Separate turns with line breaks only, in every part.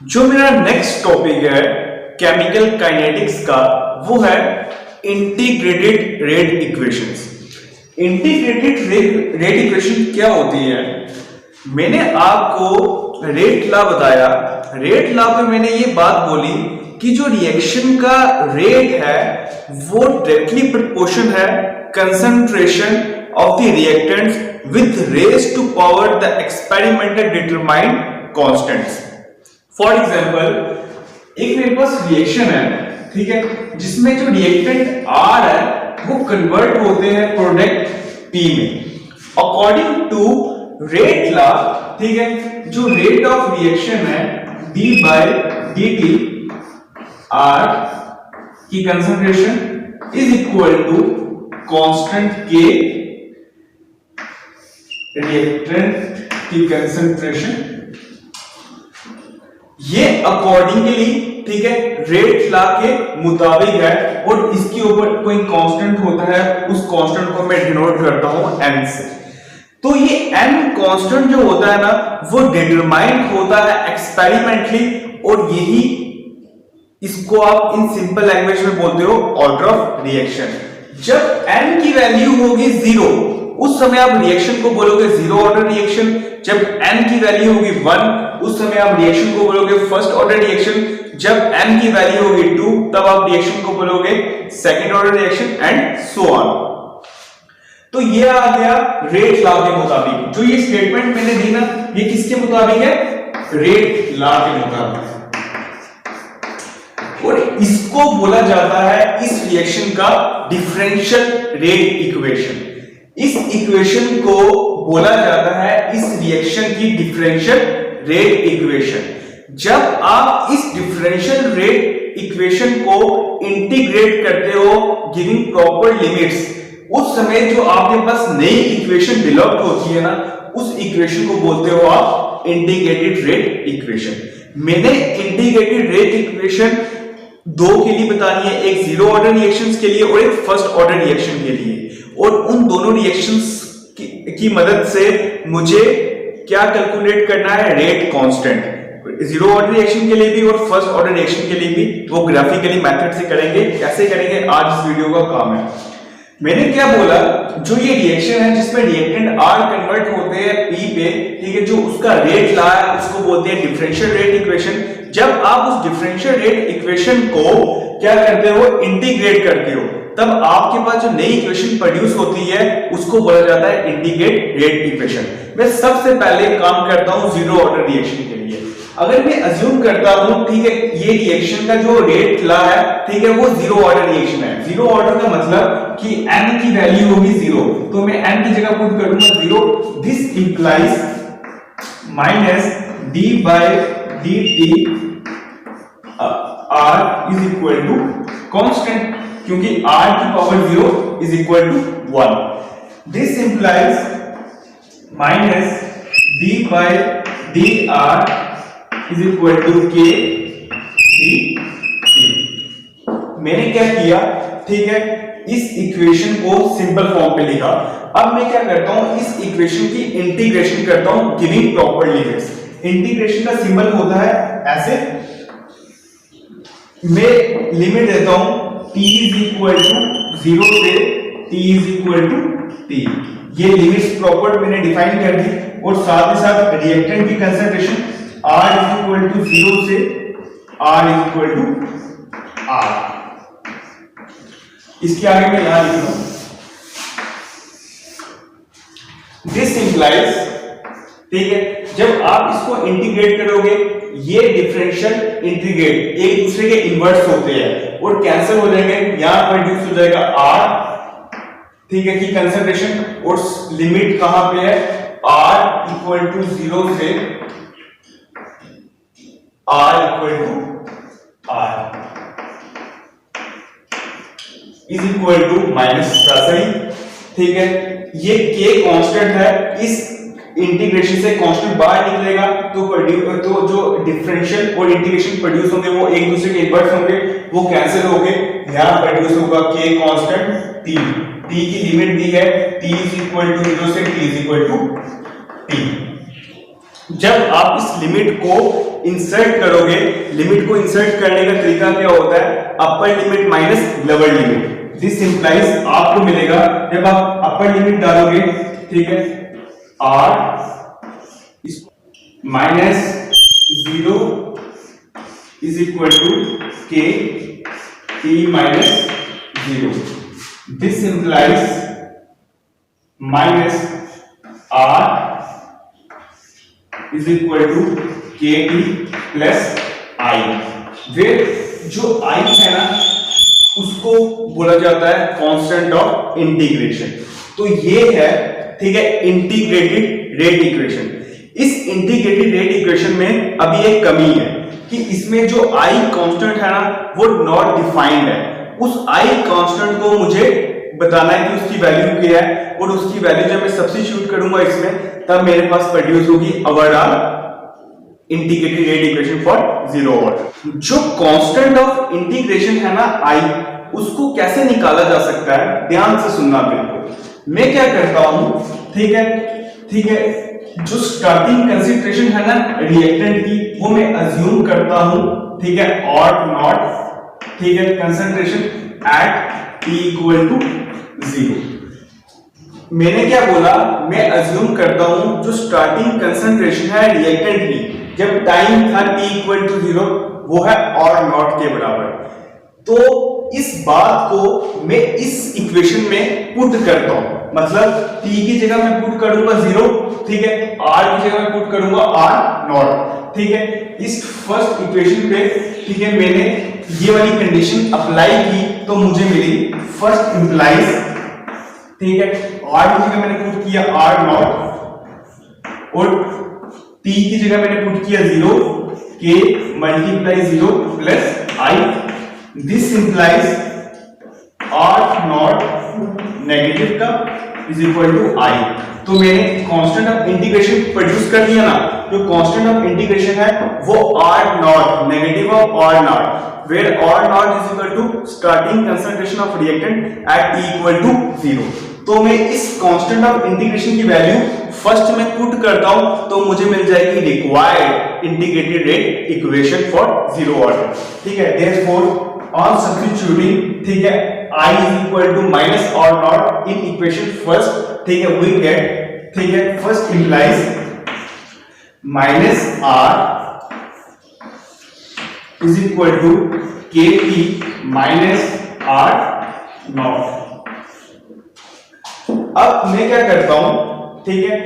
जो मेरा next topic है केमिकल काइनेटिक्स का, वो है integrated rate equations. Integrated rate equation क्या होती है? मैंने आपको रेट लॉ बताया। रेट लॉ पे मैंने ये बात बोली कि जो रिएक्शन का रेट है वो डायरेक्टली प्रोपोर्शन है concentration of the reactants with raise to power the experimental determined constants. For example एक मेरे पास रिएक्शन है, ठीक है, जिसमें जो रिएक्टेंट R है वो कन्वर्ट होते हैं प्रोडक्ट P में अकॉर्डिंग टू रेट लॉ। ठीक है, जो रेट ऑफ रिएक्शन है d बाय dt R की concentration is equal to constant K reactant की कंसंट्रेशन। ये अकॉर्डिंगली, ठीक है, रेट लॉ के मुताबिक है और इसके ऊपर कोई कांस्टेंट होता है, उस कांस्टेंट को मैं डिनोट करता हूं n से। तो ये n कांस्टेंट जो होता है ना, वो डिटरमाइंड होता है एक्सपेरिमेंटली, और यही इसको आप इन सिंपल लैंग्वेज में बोलते हो ऑर्डर ऑफ रिएक्शन। जब n की वैल्यू होगी 0, उस समय आप रिएक्शन को बोलोगे जीरो ऑर्डर रिएक्शन। जब n की वैल्यू होगी 1, उस समय आप रिएक्शन को बोलोगे फर्स्ट ऑर्डर रिएक्शन। जब n की वैल्यू होगी 2, तब आप रिएक्शन को बोलोगे second order reaction and so on. तो ये आ गया रेट लॉ के मुताबिक। जो ये स्टेटमेंट मैंने दी ना, ये किसके मुताबिक है? रेट लॉ के मुताबिक। और इसको बोला जाता है इस रिएक्शन का डिफरेंशियल रेट इक्वेशन। इस इक्वेशन को बोला जाता है इस रिएक्शन की डिफरेंशियल रेट इक्वेशन। जब आप इस डिफरेंशियल रेट इक्वेशन को इंटीग्रेट करते हो गिविंग प्रॉपर लिमिट्स, उस समय जो आपके पास नई इक्वेशन डेवलप होती है ना, उस इक्वेशन को बोलते हो आप इंटीग्रेटेड रेट इक्वेशन। मैंने इंटीग्रेटेड रेट इक्वेशन दो के लिए बतानी है, एक जीरो ऑर्डर रिएक्शंस के लिए और एक फर्स्ट ऑर्डर रिएक्शन के लिए। और उन दोनों रिएक्शंस की मदद से मुझे क्या कैलकुलेट करना है? Rate constant. Zero order reaction के लिए भी और फर्स्ट ऑर्डर रिएक्शन के लिए भी वो ग्राफिकली मेथड से करेंगे। कैसे करेंगे, आज इस वीडियो का काम है। मैंने क्या बोला, जो ये रिएक्शन है जिसमें रिएक्टेंट R कन्वर्ट होते हैं P पे, ठीक है, जो उसका रेट ला है उसको बोलते हैं डिफरेंशियल रेट इक्वेशन। जब आप उस डिफरेंशियल रेट इक्वेशन को क्या करते हो? इंटीग्रेट करते हो, तब आपके पास जो नई इक्वेशन प्रोड्यूस होती है उसको बोला जाता है इंटीग्रेट रेट इक्वेशन। मैं सबसे पहले काम करता हूं जीरो ऑर्डर रिएक्शन के लिए। अगर मैं अज्यूम करता हूं, ठीक है, ये रिएक्शन का जो रेट ला है, ठीक है, वो जीरो ऑर्डर रिएक्शन है। जीरो ऑर्डर का मतलब कि n की वैल्यू होगी 0, तो मैं n की जगह पुट करूंगा 0। This implies minus d by dt r is equal to constant, क्योंकि r की power 0 is equal to 1। This implies minus d by dr is equal to k dt। मैंने क्या किया, ठीक है, इस इक्वेशन को सिंपल फॉर्म पे लिखा। अब मैं क्या करता हूं, इस इक्वेशन की इंटीग्रेशन करता हूं गिविंग प्रॉपर लिमिट्स। इंटीग्रेशन का सिंबल होता है ऐसे, मैं लिमिट देता हूं t इज इक्वल टू 0 से t is equal to t। ये लिमिट्स प्रॉपर मैंने डिफाइन कर दी, और साथ ही साथ रिएक्टेंट की concentration R is equal to 0 से R is equal to R। इसके आगे मैं यहां लिख रहा हूं दिस इंप्लाइज, ठीक है, जब आप इसको इंटीग्रेट करोगे, ये डिफरेंशियल इंटीग्रेट एक दूसरे के इन्वर्स होते हैं और कैंसिल हो जाएंगे। यहां प्रोड्यूस हो जाएगा R, ठीक है, की कंसंट्रेशन, और लिमिट कहां पे है? R इक्वल टू 0 से R equal to R is equal to minus सही, ठीक है। ये K कांस्टेंट है, इस इंटीग्रेशन से कांस्टेंट बाहर निकलेगा, तो जो डिफरेंशियल और इंटीग्रेशन प्रोड्यूस होंगे वो एक दूसरे के इन्वर्स होंगे, वो कैंसिल होंगे। यहां प्रोड्यूस होगा K कांस्टेंट T की लिमिट दी है T इज इक्वल टू 0 से T is equal to T। जब आप इस लिमिट को इंसर्ट करोगे, लिमिट को इंसर्ट करने का तरीका क्या होता है, upper limit minus lower limit. This implies आपको मिलेगा जब आप अपर लिमिट डालोगे, ठीक है, r minus 0 is equal to k t minus 0। This implies minus r is equal to k t plus I. फिर जो i है ना उसको बोला जाता है कांस्टेंट ऑफ इंटीग्रेशन। तो ये है, ठीक है, इंटीग्रेटेड रेट इक्वेशन। इस इंटीग्रेटेड रेट इक्वेशन में अभी एक कमी है कि इसमें जो i कांस्टेंट है ना वो नॉट डिफाइंड है। उस i कांस्टेंट को मुझे बताना है कि उसकी वैल्यू क्या है, और उसकी वैल्यू जब मैं सब्स्टिट्यूट करूंगा इसमें तब मेरे पास प्रोड्यूस होगी overall integrated rate equation for 0 what. जो कांस्टेंट ऑफ इंटीग्रेशन है ना i, उसको कैसे निकाला जा सकता है, ध्यान से सुनना बिल्कुल। मैं क्या करता हूं, ठीक है, जो स्टार्टिंग कंसीडरेशन है ना रिएक्टेंट की वो मैं अज्यूम करता हूं, ठीक है, और नॉट, ठीक है, concentration at t equal to 0। मैंने क्या बोला, मैं अज्यूम करता हूं जो स्टार्टिंग कंसंट्रेशन है रिएक्टेंट की जब टाइम था t इक्वल टू 0 वो है और नॉट के बराबर। तो इस बात को मैं इस इक्वेशन में पुट करता हूं, मतलब t की जगह मैं पुट करूंगा 0, ठीक है, r की जगह मैं पुट करूंगा r नॉट, ठीक है। इस फर्स्ट इक्वेशन पे, ठीक है, मैंने ये वाली कंडीशन अप्लाई की तो मुझे मिली फर्स्ट इंप्लाइज, ठीक है, r की जगह मैंने पुट किया r नॉट और t की जगह मैंने पुट किया 0, k multiply 0 plus i। This implies r not negative का इज इक्वल टू i। तो मैंने कांस्टेंट ऑफ इंटीग्रेशन प्रोड्यूस कर दिया ना, जो कांस्टेंट ऑफ इंटीग्रेशन है वो r not negative of r not, where r not is equal to starting concentration of reactant at t equal to 0। तो मैं इस कांस्टेंट ऑफ इंटीग्रेशन की वैल्यू फर्स्ट में पुट करता हूं तो मुझे मिल जाएगी required integrated rate equation for 0 what, ठीक है। देयरफॉर ऑन सब्स्टिट्यूटिंग, ठीक है, i is equal to minus r not in equation first, ठीक है, वी गेट, ठीक है, first implies minus r is equal to k t minus r not. अब मैं क्या करता हूं, ठीक है,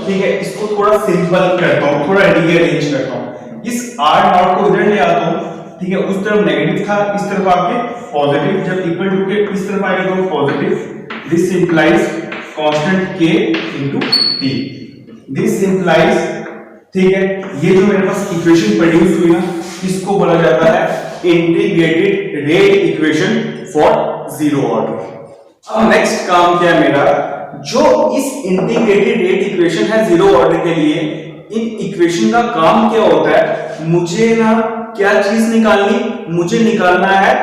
ठीक है, इसको थोड़ा सिंपल करता हूं, थोड़ा रीअरेंज करता हूं। इस r नॉट को इधर ले आता हूं, ठीक है, उस तरफ नेगेटिव था, इस तरफ आके पॉजिटिव, जब इक्वल टू के इस तरफ आएगा तो positive. This implies constant k into t। This implies, ठीक है, ये जो मेरे पास इक्वेशन प्रोड्यूस हुई ना इसको बोला जाता है integrated rate equation for 0 what. अब नेक्स्ट काम क्या है मेरा, जो इस इंटीग्रेटेड रेट इक्वेशन है 0 ऑर्डर के लिए, इन इक्वेशन का काम क्या होता है, मुझे ना क्या चीज निकालनी, मुझे निकालना है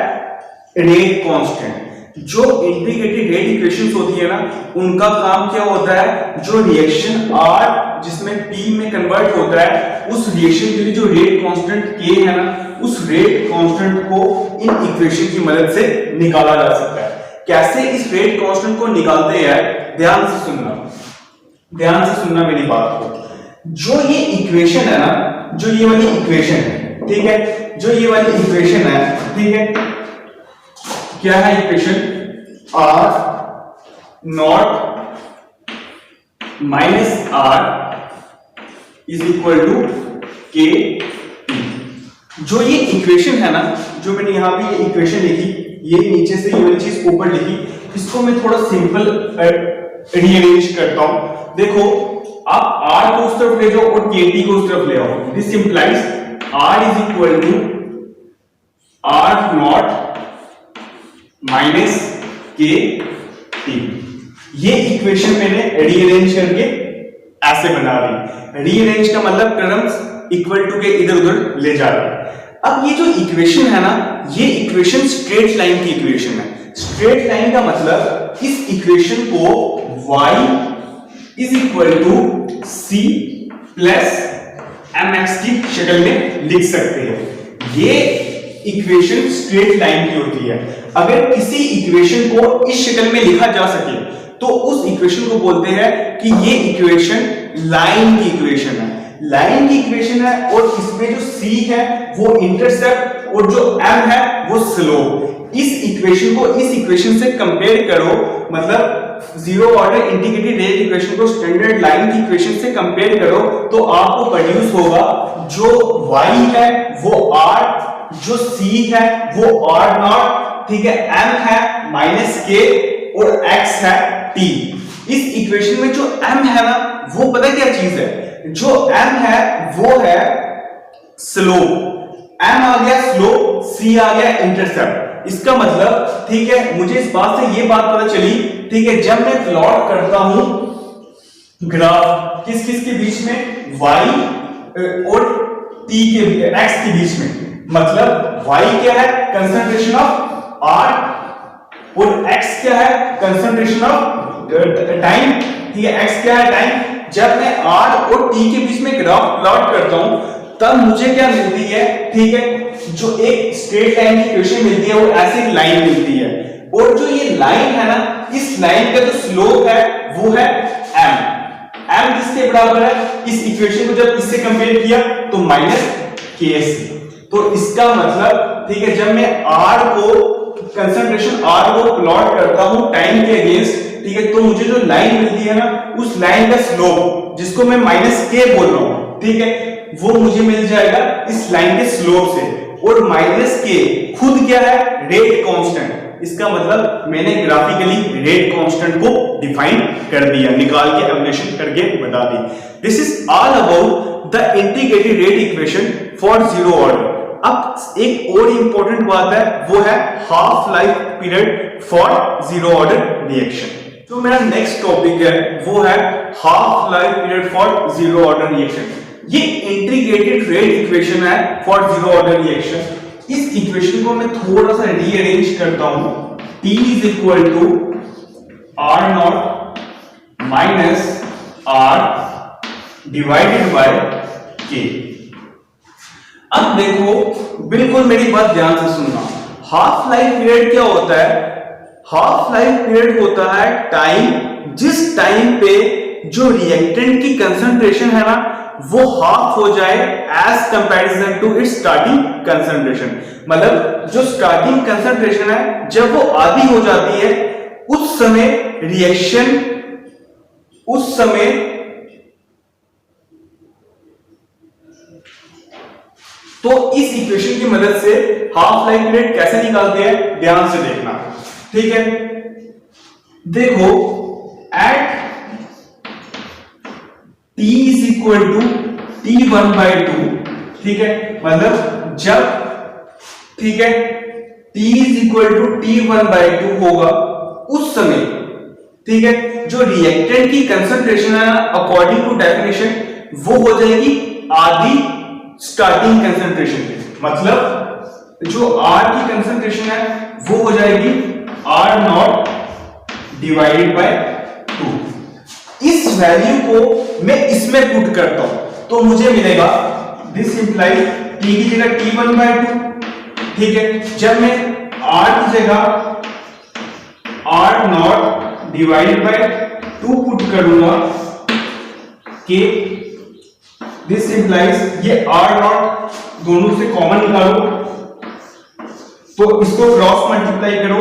रेट कांस्टेंट। जो इंटीग्रेटेड रेट इक्वेशंस होती है ना उनका काम क्या होता है, जो रिएक्शन R जिसमें P में कन्वर्ट होता है उस रिएक्शन के लिए जो रेट कांस्टेंट K है ना उस रेट कांस्टेंट को इन इक्वेशन की मदद से निकाला जा सकता है। कैसे इस रेट कांस्टेंट को निकालते हैं, ध्यान से सुनना मेरी बात को। जो ये इक्वेशन है ना, जो ये वाली इक्वेशन है, ठीक है, जो ये वाली इक्वेशन है, ठीक है, क्या है equation, r not minus r is equal to k। जो ये इक्वेशन है ना, जो मैंने यहां पे ये इक्वेशन लिखी, ये नीचे से ये वाली चीज ऊपर लिखी, इसको मैं थोड़ा सिंपल रीअरेंज करता हूं। देखो, आप r को उस तरफ ले जाओ और kt को उस तरफ ले आओ। This implies r is equal to r not minus k t. ये इक्वेशन मैंने रीअरेंज करके ऐसे बना दी। रीअरेंज का मतलब टर्म्स इक्वल टू के इधर उधर ले जा रहे हैं। अब ये जो इक्वेशन है ना, ये इक्वेशन स्ट्रेट लाइन की इक्वेशन है। स्ट्रेट लाइन का मतलब इस इक्वेशन को y is equal to c plus mx की शक्ल में लिख सकते हैं। ये इक्वेशन स्ट्रेट लाइन की होती है। अगर किसी इक्वेशन को इस शक्ल में लिखा जा सके तो उस इक्वेशन को बोलते हैं कि ये इक्वेशन लाइन की इक्वेशन है। लाइन की इक्वेशन है और इसमें जो c है वो इंटरसेप्ट और जो m है वो स्लोप। इस इक्वेशन को इस इक्वेशन से कंपेयर करो, मतलब zero order integrated rate equation को स्टैंडर्ड लाइन की इक्वेशन से कंपेयर करो तो आपको प्रोड्यूस होगा जो y है वो r, जो c है वो r नॉट, ठीक है, m है -k और x है t। इस इक्वेशन में जो m है ना वो पता क्या चीज है, जो m है वो है स्लोप, m आ गया स्लोप, c आ गया इंटरसेप्ट। इसका मतलब, ठीक है, मुझे इस बात से ये बात पता चली, ठीक है, जब मैं प्लॉट करता हूं ग्राफ किस किस के बीच में, y और t के x के बीच में, मतलब y क्या है कंसंट्रेशन ऑफ r और x क्या है कंसंट्रेशन ऑफ टाइम, ठीक है, x क्या है टाइम। जब मैं r और t के बीच में ग्राफ प्लॉट करता हूं तब मुझे क्या मिलती है, ठीक है, जो एक स्ट्रेट लाइन की इक्वेशन मिलती है वो ऐसी लाइन मिलती है। और जो ये लाइन है ना, इस लाइन का जो स्लोप है वो है m किसके बराबर है, इस इक्वेशन को जब इससे कंपेयर किया तो -ks। तो इसका मतलब, ठीक है, जब मैं r को कंसंट्रेशन r को प्लॉट करता हूं टाइम के अगेंस्ट, ठीक है, तो मुझे जो लाइन मिलती है ना उस लाइन का स्लोप जिसको मैं -k बोल रहा हूं, ठीक है, वो मुझे मिल जाएगा इस लाइन के स्लोप से। और -k खुद क्या है, रेट कांस्टेंट। इसका मतलब मैंने ग्राफिकली रेट कांस्टेंट को डिफाइन कर दिया, निकाल के एवल्यूशन करके बता दी। This is all about the integrated rate equation for zero order. अब एक और इंपॉर्टेंट बात है वो है half life period for zero order reaction. जो मेरा नेक्स्ट टॉपिक है वो है half life period for zero order reaction. ये इंटीग्रेटेड रेट इक्वेशन है फॉर जीरो ऑर्डर रिएक्शन। इस इक्वेशन को मैं थोड़ा सा रीअरेंज करता हूं। T is equal to R not minus R divided by K। अब देखो, बिल्कुल मेरी बात ध्यान से सुनना। हाफ लाइफ पीरियड क्या होता है? हाफ लाइफ पीरियड होता है टाइम जिस टाइम पे जो रिएक्टेंट की कंसंट्रेशन है ना वो हाफ हो जाए as comparison to its starting concentration. मतलब जो स्टार्टिंग कंसंट्रेशन है जब वो आधी हो जाती है उस समय रिएक्शन, उस समय तो इस इक्वेशन की मदद से हाफ लाइफ पीरियड कैसे निकालते हैं ध्यान से देखना, ठीक है। देखो, at t is equal to t1/2, ठीक है, मतलब जब, ठीक है, t is equal to t1/2 होगा उस समय, ठीक है, जो रिएक्टेंट की कंसंट्रेशन है अकॉर्डिंग टू डेफिनेशन वो हो जाएगी आधी स्टार्टिंग कंसंट्रेशन की। मतलब जो R की कंसंट्रेशन है वो हो जाएगी R नॉट डिवाइडेड बाय 2। इस वैल्यू को मैं इसमें पुट करता हूं तो मुझे मिलेगा, दिस इंप्लाइज t की जगह t1/2, ठीक है। जब मैं R की जगह R not divided by 2 put करूंगा कि दिस इंप्लाइज ये R नॉट दोनों से कॉमन निकालो तो इसको क्रॉस मल्टीप्लाई करो,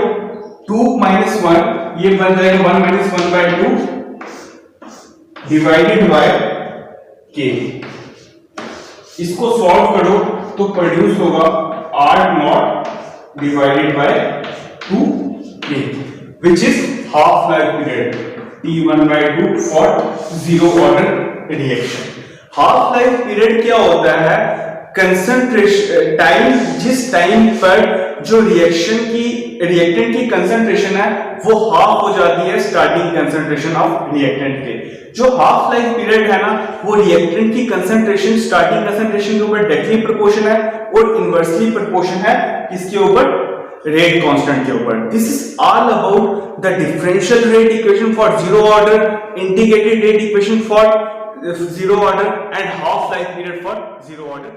2 - 1 ये बन जाएगा 1 - 1/2 डिवाइडेड बाय k। इसको सॉल्व करो तो प्रोड्यूस होगा R not divided by 2k which is half life period t1/2 for zero order reaction। Half life period क्या होता है? कंसंट्रेशन टाइम जिस टाइम पर जो रिएक्टेंट की कंसंट्रेशन है वो हाफ हो जाती है स्टार्टिंग कंसंट्रेशन ऑफ रिएक्टेंट के। जो हाफ लाइफ पीरियड है ना वो रिएक्टेंट की कंसंट्रेशन स्टार्टिंग कंसंट्रेशन के ऊपर डायरेक्टली प्रोपोर्शनल है और इनवर्सली प्रोपोर्शनल है किसके ऊपर? रेट कांस्टेंट के ऊपर। This is all about the differential rate equation for zero order, integrated rate equation for zero order and half life period for zero order